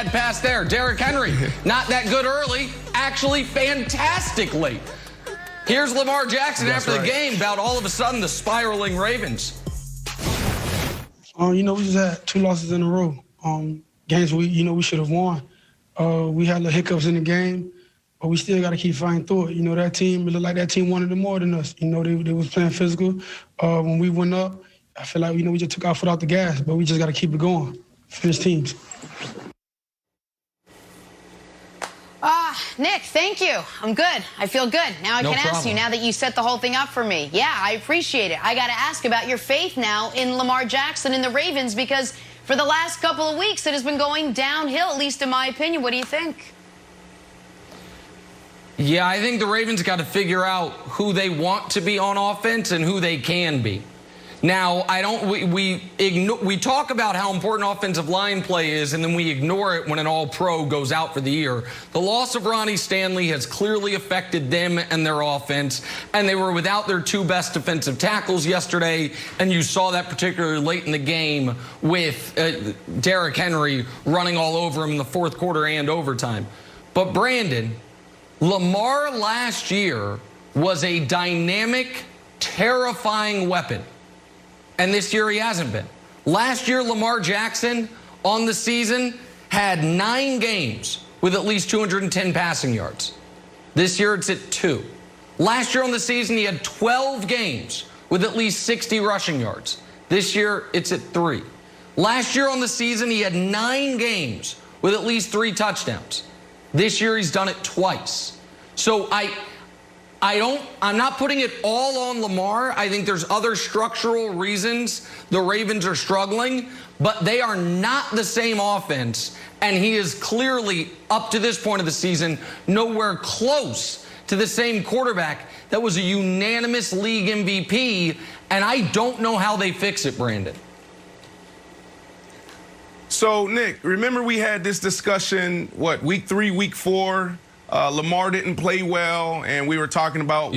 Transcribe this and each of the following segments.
bad pass there. Derrick Henry, not that good early, actually fantastic late. Here's Lamar Jackson after the game about all of a sudden the spiraling Ravens. We just had 2 losses in a row. Games we should have won. We had the hiccups in the game, but we still got to keep fighting through it. That team, it looked like that team wanted it more than us. They was playing physical. When we went up, I feel like, we just took our foot off the gas, but we just got to keep it going. Finish teams. Nick, thank you. I'm good. I feel good. Now I can ask you, now that you set the whole thing up for me. Yeah, I appreciate it. I got to ask about your faith now in Lamar Jackson and the Ravens, because for the last couple of weeks it has been going downhill, at least in my opinion. What do you think? Yeah, I think the Ravens got to figure out who they want to be on offense and who they can be. Now, we talk about how important offensive line play is, and then we ignore it when an all-pro goes out for the year. The loss of Ronnie Stanley has clearly affected them and their offense, and they were without their 2 best defensive tackles yesterday, and you saw that particularly late in the game with Derrick Henry running all over him in the 4th quarter and overtime. But Brandon, Lamar last year was a dynamic, terrifying weapon. And this year he hasn't been. Last year, Lamar Jackson on the season had 9 games with at least 210 passing yards. This year it's at 2. Last year on the season, he had 12 games with at least 60 rushing yards. This year it's at 3. Last year on the season, he had 9 games with at least 3 touchdowns. This year he's done it twice. So I'm not putting it all on Lamar. I think there's other structural reasons the Ravens are struggling, but they are not the same offense. And he is clearly, up to this point of the season, nowhere close to the same quarterback that was a unanimous league MVP. And I don't know how they fix it, Brandon. So, Nick, remember we had this discussion, week 3, week 4? Lamar didn't play well, and we were talking about,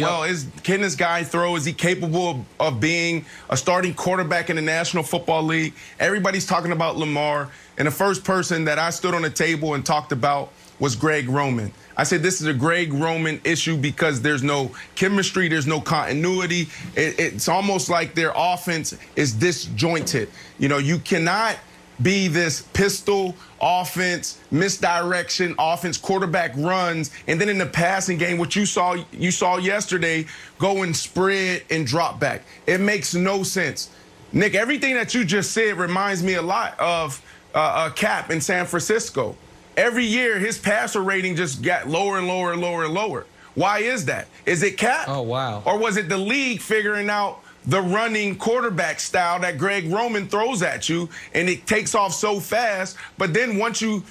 can this guy throw? Is he capable of being a starting quarterback in the National Football League? Everybody's talking about Lamar, and the first person that I stood on the table and talked about was Greg Roman. I said this is a Greg Roman issue because there's no chemistry, there's no continuity. It's almost like their offense is disjointed. You cannot be this pistol offense, misdirection offense, quarterback runs, and then in the passing game, what you saw yesterday, go and spread and drop back. It makes no sense. Nick, everything that you just said reminds me a lot of Cap in San Francisco. Every year, his passer rating just got lower and lower and lower and lower. Why is that? Is it Cap? Oh, wow. Or was it the league figuring out the running quarterback style that Greg Roman throws at you, and it takes off so fast, but then once you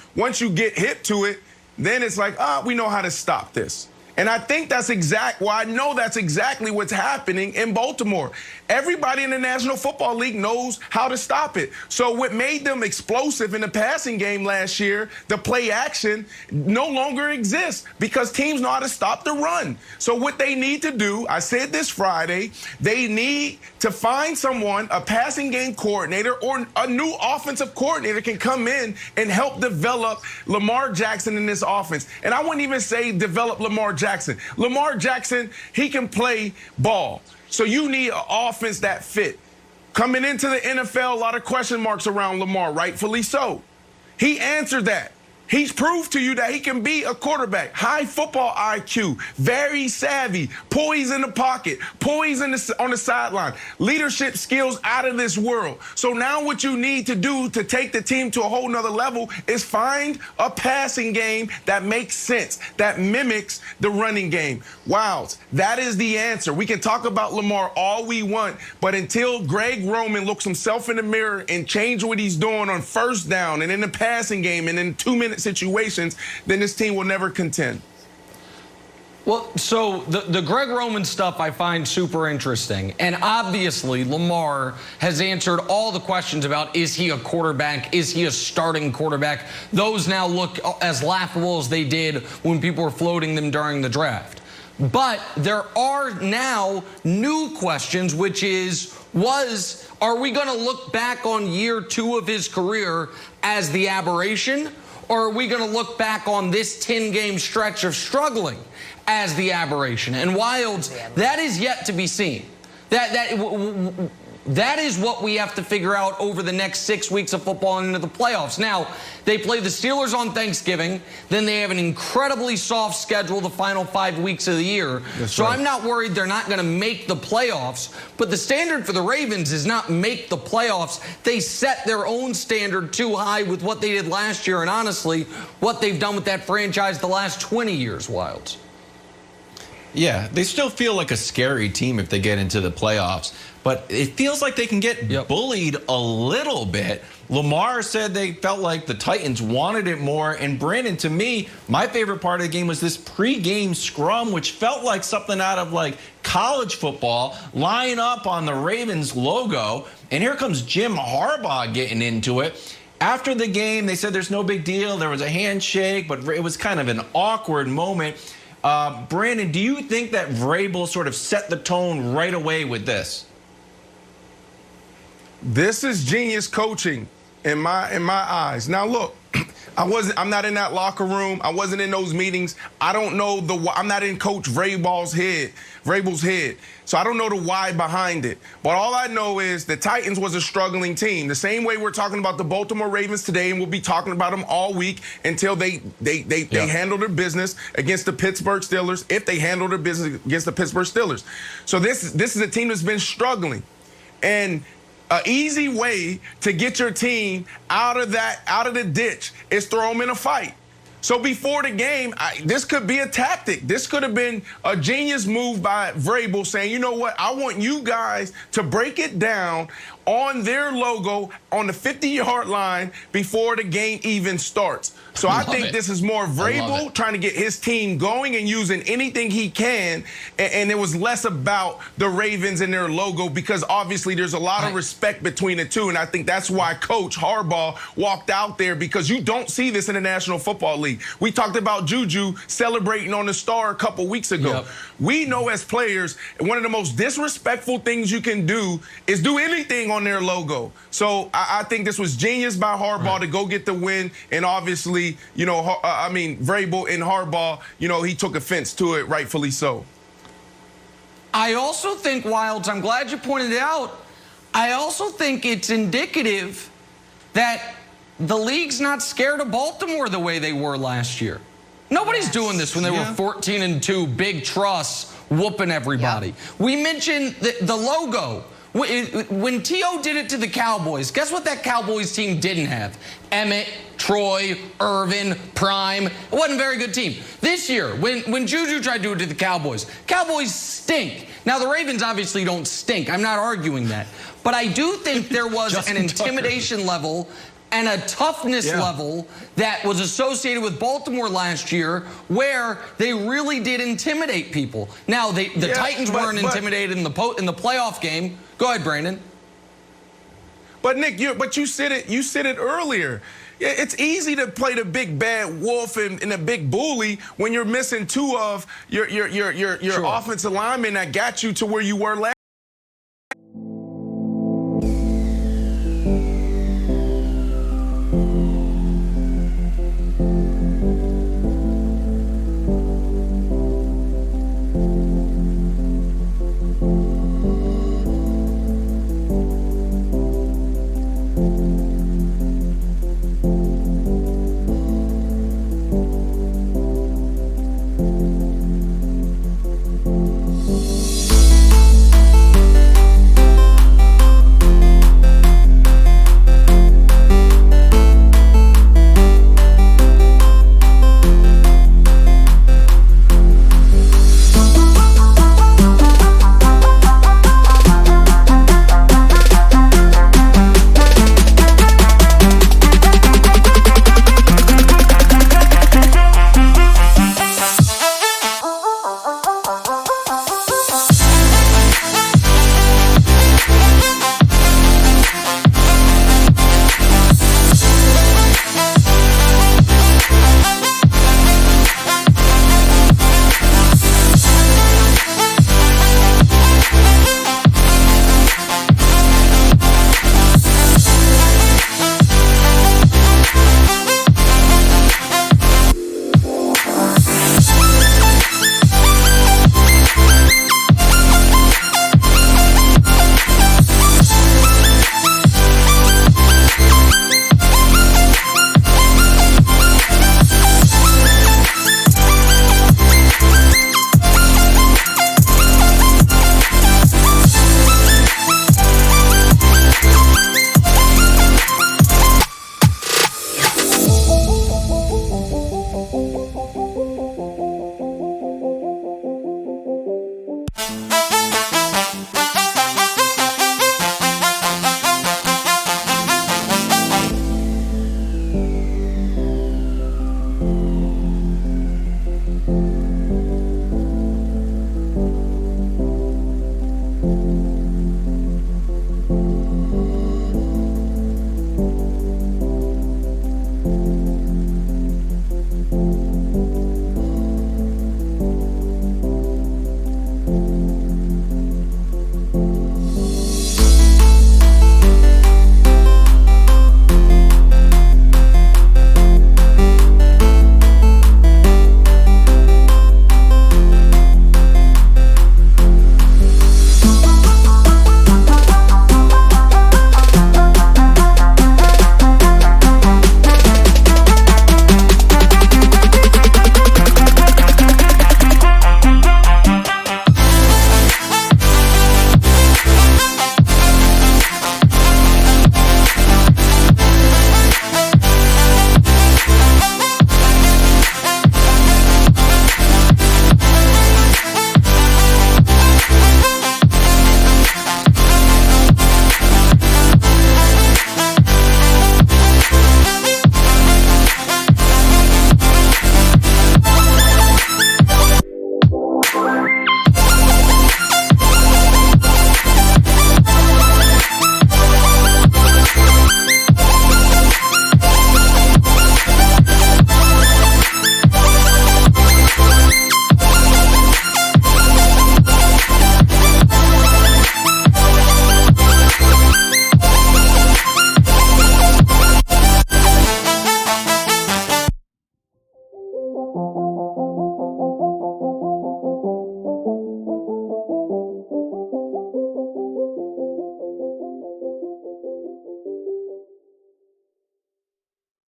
get hit to it, then it's like, we know how to stop this. And I think that's I know that's exactly what's happening in Baltimore. Everybody in the National Football League knows how to stop it. So what made them explosive in the passing game last year, the play action, no longer exists because teams know how to stop the run. So what they need to do, I said this Friday, they need to find someone, a passing game coordinator or a new offensive coordinator can come in and help develop Lamar Jackson in this offense. And I wouldn't even say develop Lamar Jackson. Lamar Jackson, he can play ball. So you need an offense that fit. Coming into the NFL, a lot of question marks around Lamar, rightfully so. He answered that. He's proved to you that he can be a quarterback. High football IQ, very savvy, poise in the pocket, poise on the sideline, leadership skills out of this world. So now what you need to do to take the team to a whole nother level is find a passing game that makes sense, that mimics the running game. Wilds, that is the answer. We can talk about Lamar all we want, but until Greg Roman looks himself in the mirror and change what he's doing on first down and in the passing game and in 2-minute situations, then this team will never contend. Well, so the Greg Roman stuff I find super interesting. And obviously, Lamar has answered all the questions about, is he a quarterback? Is he a starting quarterback? Those now look as laughable as they did when people were floating them during the draft. But there are now new questions, which is, are we going to look back on year 2 of his career as the aberration? Or are we going to look back on this 10-game stretch of struggling as the aberration? And Wilds, that is yet to be seen. That is what we have to figure out over the next 6 weeks of football and into the playoffs. Now, they play the Steelers on Thanksgiving. Then they have an incredibly soft schedule the final 5 weeks of the year. So I'm not worried they're not going to make the playoffs. But the standard for the Ravens is not make the playoffs. They set their own standard too high with what they did last year and, honestly, what they've done with that franchise the last 20 years, Wilds. Yeah, they still feel like a scary team if they get into the playoffs. But it feels like they can get bullied a little bit. Lamar said they felt like the Titans wanted it more. And Brandon, to me, my favorite part of the game was this pregame scrum, which felt like something out of like college football, line up on the Ravens logo. And here comes Jim Harbaugh getting into it. After the game, they said there's no big deal. There was a handshake, but it was kind of an awkward moment. Brandon, do you think that Vrabel sort of set the tone right away with this? This is genius coaching in my eyes. Now look, I'm not in that locker room. I wasn't in those meetings. I don't know I'm not in Coach Vrabel's head. So I don't know the why behind it. But all I know is the Titans was a struggling team. The same way we're talking about the Baltimore Ravens today, and we'll be talking about them all week until they handle their business against the Pittsburgh Steelers, if they handle their business against the Pittsburgh Steelers. So this is a team that's been struggling. And an easy way to get your team out of the ditch is throw them in a fight. So before the game, this could be a tactic. This could have been a genius move by Vrabel saying, you know what, I want you guys to break it down on their logo on the 50-yard line before the game even starts. So I think this is more Vrabel trying to get his team going and using anything he can. And it was less about the Ravens and their logo, because obviously there's a lot of respect between the two. And I think that's why Coach Harbaugh walked out there, because you don't see this in the National Football League. We talked about Juju celebrating on the star a couple weeks ago. We know as players, one of the most disrespectful things you can do is do anything on their logo. So I think this was genius by Harbaugh to go get the win. And obviously, you know, Vrabel and Harbaugh, you know, he took offense to it, rightfully so. I also think, Wilds, I'm glad you pointed it out, I also think it's indicative that the league's not scared of Baltimore the way they were last year. Nobody's doing this when they were 14-2, big truss, whooping everybody. We mentioned the logo. When T.O. did it to the Cowboys, guess what that Cowboys team didn't have? Emmett, Troy, Irvin, Prime. It wasn't a very good team. This year, when Juju tried to do it to the Cowboys stink. Now, the Ravens obviously don't stink. I'm not arguing that. But I do think there was an intimidation level and a toughness level that was associated with Baltimore last year, where they really did intimidate people. Now, the Titans weren't intimidated in the playoff game. Go ahead, Brandon. But Nick, you said it earlier. It's easy to play the big bad wolf and the big bully when you're missing two of your offensive linemen that got you to where you were last